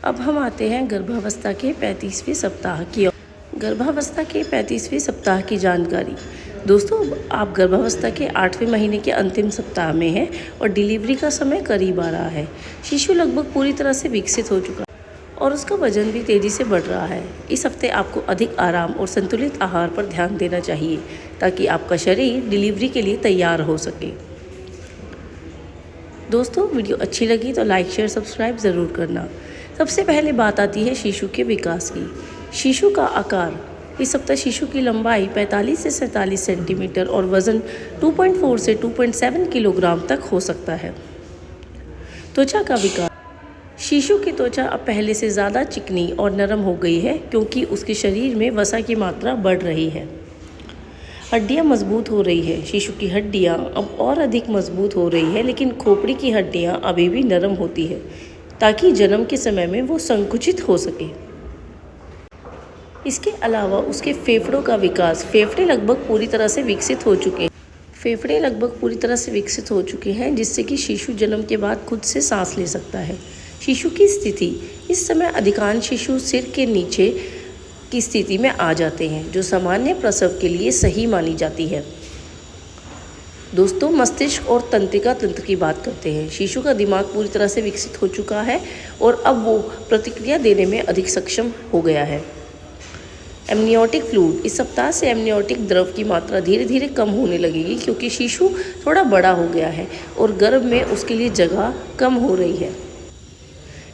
अब हम आते हैं गर्भावस्था के 35वें सप्ताह की ओर। गर्भावस्था के 35वें सप्ताह की जानकारी। दोस्तों, आप गर्भावस्था के 8वें महीने के अंतिम सप्ताह में हैं और डिलीवरी का समय करीब आ रहा है। शिशु लगभग पूरी तरह से विकसित हो चुका है और उसका वजन भी तेज़ी से बढ़ रहा है। इस हफ्ते आपको अधिक आराम और संतुलित आहार पर ध्यान देना चाहिए ताकि आपका शरीर डिलीवरी के लिए तैयार हो सके। दोस्तों, वीडियो अच्छी लगी तो लाइक शेयर सब्सक्राइब ज़रूर करना। सबसे पहले बात आती है शिशु के विकास की। शिशु का आकार। इस सप्ताह शिशु की लंबाई 45 से 47 सेंटीमीटर और वज़न 2.4 से 2.7 किलोग्राम तक हो सकता है। त्वचा का विकास। शिशु की त्वचा अब पहले से ज़्यादा चिकनी और नरम हो गई है क्योंकि उसके शरीर में वसा की मात्रा बढ़ रही है। हड्डियाँ मजबूत हो रही है। शिशु की हड्डियाँ अब और अधिक मजबूत हो रही है, लेकिन खोपड़ी की हड्डियाँ अभी भी नरम होती है ताकि जन्म के समय में वो संकुचित हो सके। इसके अलावा उसके फेफड़ों का विकास। फेफड़े लगभग पूरी तरह से विकसित हो चुके हैं जिससे कि शिशु जन्म के बाद खुद से सांस ले सकता है। शिशु की स्थिति। इस समय अधिकांश शिशु सिर के नीचे की स्थिति में आ जाते हैं, जो सामान्य प्रसव के लिए सही मानी जाती है। दोस्तों, मस्तिष्क और तंत्रिका तंत्र की बात करते हैं। शिशु का दिमाग पूरी तरह से विकसित हो चुका है और अब वो प्रतिक्रिया देने में अधिक सक्षम हो गया है। Amniotic fluid. इस सप्ताह से एमनियोटिक द्रव की मात्रा धीरे धीरे कम होने लगेगी क्योंकि शिशु थोड़ा बड़ा हो गया है और गर्भ में उसके लिए जगह कम हो रही है।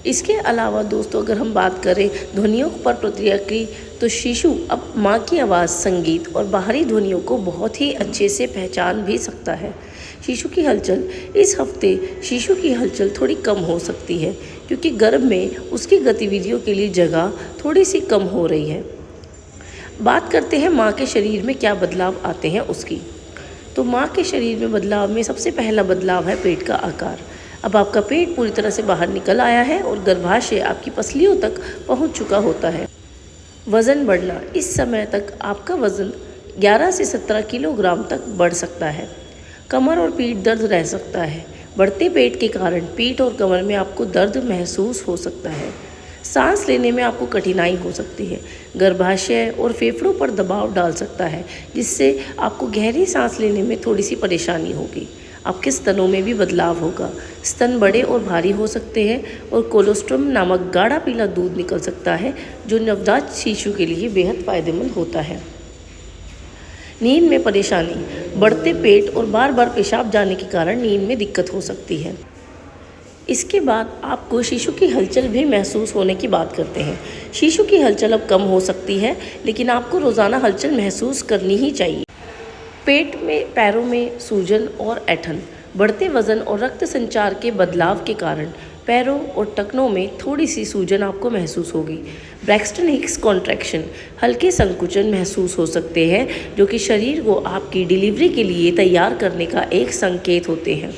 इसके अलावा दोस्तों, अगर हम बात करें ध्वनियों पर प्रतिक्रिया की, तो शिशु अब माँ की आवाज़, संगीत और बाहरी ध्वनियों को बहुत ही अच्छे से पहचान भी सकता है। शिशु की हलचल। इस हफ्ते शिशु की हलचल थोड़ी कम हो सकती है क्योंकि गर्भ में उसकी गतिविधियों के लिए जगह थोड़ी सी कम हो रही है। बात करते हैं माँ के शरीर में क्या बदलाव आते हैं उसकी। तो माँ के शरीर में बदलाव में सबसे पहला बदलाव है पेट का आकार। अब आपका पेट पूरी तरह से बाहर निकल आया है और गर्भाशय आपकी पसलियों तक पहुंच चुका होता है। वज़न बढ़ना। इस समय तक आपका वज़न 11 से 17 किलोग्राम तक बढ़ सकता है। कमर और पीठ दर्द रह सकता है। बढ़ते पेट के कारण पीठ और कमर में आपको दर्द महसूस हो सकता है। सांस लेने में आपको कठिनाई हो सकती है। गर्भाशय और फेफड़ों पर दबाव डाल सकता है जिससे आपको गहरी सांस लेने में थोड़ी सी परेशानी होगी। आपके स्तनों में भी बदलाव होगा। स्तन बड़े और भारी हो सकते हैं और कोलोस्ट्रम नामक गाढ़ा पीला दूध निकल सकता है जो नवजात शिशु के लिए बेहद फायदेमंद होता है। नींद में परेशानी। बढ़ते पेट और बार बार पेशाब जाने के कारण नींद में दिक्कत हो सकती है। इसके बाद आपको शिशु की हलचल भी महसूस होने की बात करते हैं। शिशु की हलचल अब कम हो सकती है, लेकिन आपको रोज़ाना हलचल महसूस करनी ही चाहिए। पेट में, पैरों में सूजन और ऐंठन। बढ़ते वजन और रक्त संचार के बदलाव के कारण पैरों और टखनों में थोड़ी सी सूजन आपको महसूस होगी। Braxton Hicks contraction. हल्के संकुचन महसूस हो सकते हैं जो कि शरीर को आपकी डिलीवरी के लिए तैयार करने का एक संकेत होते हैं।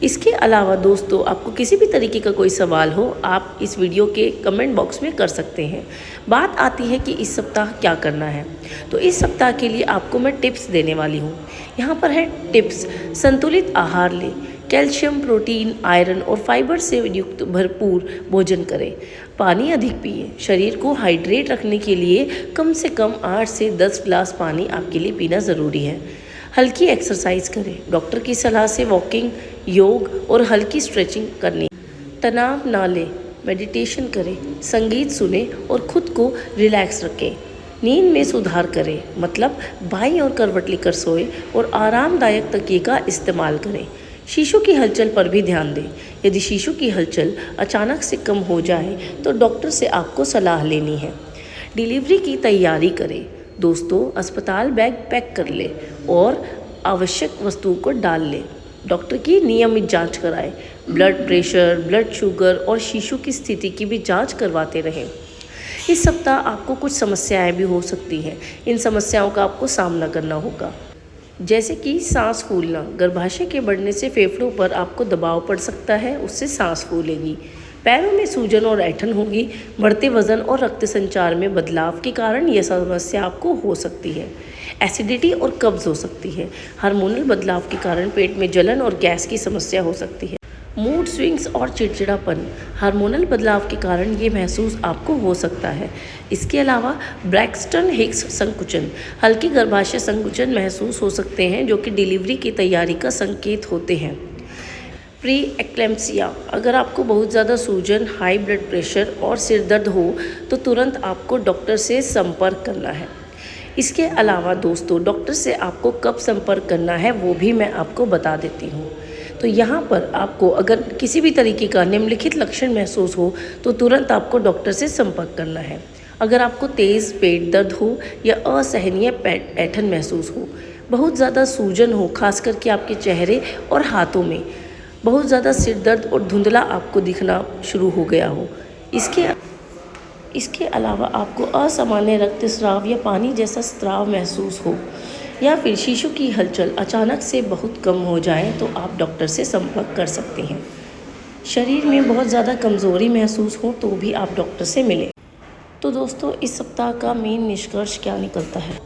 इसके अलावा दोस्तों, आपको किसी भी तरीके का कोई सवाल हो, आप इस वीडियो के कमेंट बॉक्स में कर सकते हैं। बात आती है कि इस सप्ताह क्या करना है। तो इस सप्ताह के लिए आपको मैं टिप्स देने वाली हूँ। यहाँ पर है टिप्स। संतुलित आहार लें। कैल्शियम, प्रोटीन, आयरन और फाइबर से युक्त भरपूर भोजन करें। पानी अधिक पिए। शरीर को हाइड्रेट रखने के लिए कम से कम 8 से 10 ग्लास पानी आपके लिए पीना ज़रूरी है। हल्की एक्सरसाइज करें। डॉक्टर की सलाह से वॉकिंग, योग और हल्की स्ट्रेचिंग करनी। तनाव ना लें। मेडिटेशन करें, संगीत सुने और खुद को रिलैक्स रखें। नींद में सुधार करें, मतलब बाईं ओर करवट लेकर सोएं और आरामदायक तकिए का इस्तेमाल करें। शिशु की हलचल पर भी ध्यान दें। यदि शिशु की हलचल अचानक से कम हो जाए तो डॉक्टर से आपको सलाह लेनी है। डिलीवरी की तैयारी करें। दोस्तों, अस्पताल बैग पैक कर लें और आवश्यक वस्तुओं को डाल लें। डॉक्टर की नियमित जांच कराएं। ब्लड प्रेशर, ब्लड शुगर और शिशु की स्थिति की भी जांच करवाते रहें। इस सप्ताह आपको कुछ समस्याएं भी हो सकती हैं। इन समस्याओं का आपको सामना करना होगा, जैसे कि सांस फूलना। गर्भाशय के बढ़ने से फेफड़ों पर आपको दबाव पड़ सकता है, उससे सांस फूलेगी। पैरों में सूजन और ऐंठन होगी। बढ़ते वजन और रक्त संचार में बदलाव के कारण यह समस्या आपको हो सकती है। एसिडिटी और कब्ज हो सकती है। हार्मोनल बदलाव के कारण पेट में जलन और गैस की समस्या हो सकती है। मूड स्विंग्स और चिड़चिड़ापन, हार्मोनल बदलाव के कारण ये महसूस आपको हो सकता है। इसके अलावा ब्रैक्सटन हिक्स संकुचन, हल्की गर्भाशय संकुचन महसूस हो सकते हैं जो कि डिलीवरी की तैयारी का संकेत होते हैं। प्री एक्लेम्पसिया, अगर आपको बहुत ज़्यादा सूजन, हाई ब्लड प्रेशर और सिर दर्द हो तो तुरंत आपको डॉक्टर से संपर्क करना है। इसके अलावा दोस्तों, डॉक्टर से आपको कब संपर्क करना है वो भी मैं आपको बता देती हूँ। तो यहाँ पर आपको अगर किसी भी तरीके का निम्नलिखित लक्षण महसूस हो तो तुरंत आपको डॉक्टर से संपर्क करना है। अगर आपको तेज़ पेट दर्द हो या असहनीय पेट ऐंठन महसूस हो, बहुत ज़्यादा सूजन हो खास करके आपके चेहरे और हाथों में, बहुत ज़्यादा सिर दर्द और धुंधला आपको दिखना शुरू हो गया हो, इसके अलावा आपको असामान्य रक्तस्राव या पानी जैसा स्राव महसूस हो, या फिर शिशु की हलचल अचानक से बहुत कम हो जाए तो आप डॉक्टर से संपर्क कर सकते हैं। शरीर में बहुत ज़्यादा कमज़ोरी महसूस हो तो भी आप डॉक्टर से मिलें। तो दोस्तों, इस सप्ताह का मेन निष्कर्ष क्या निकलता है?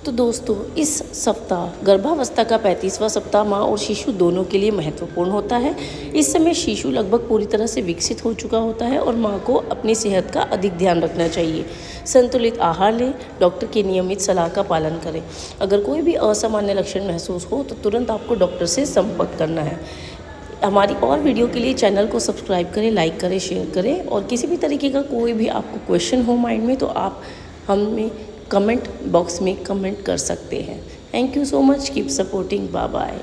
तो दोस्तों, इस सप्ताह गर्भावस्था का 35वां सप्ताह माँ और शिशु दोनों के लिए महत्वपूर्ण होता है। इस समय शिशु लगभग पूरी तरह से विकसित हो चुका होता है और माँ को अपनी सेहत का अधिक ध्यान रखना चाहिए। संतुलित आहार लें, डॉक्टर की नियमित सलाह का पालन करें। अगर कोई भी असामान्य लक्षण महसूस हो तो तुरंत आपको डॉक्टर से संपर्क करना है। हमारी और वीडियो के लिए चैनल को सब्सक्राइब करें, लाइक करें, शेयर करें, और किसी भी तरीके का कोई भी आपको क्वेश्चन हो माइंड में तो आप हमें कमेंट बॉक्स में कमेंट कर सकते हैं। Thank you so much, keep supporting, bye bye.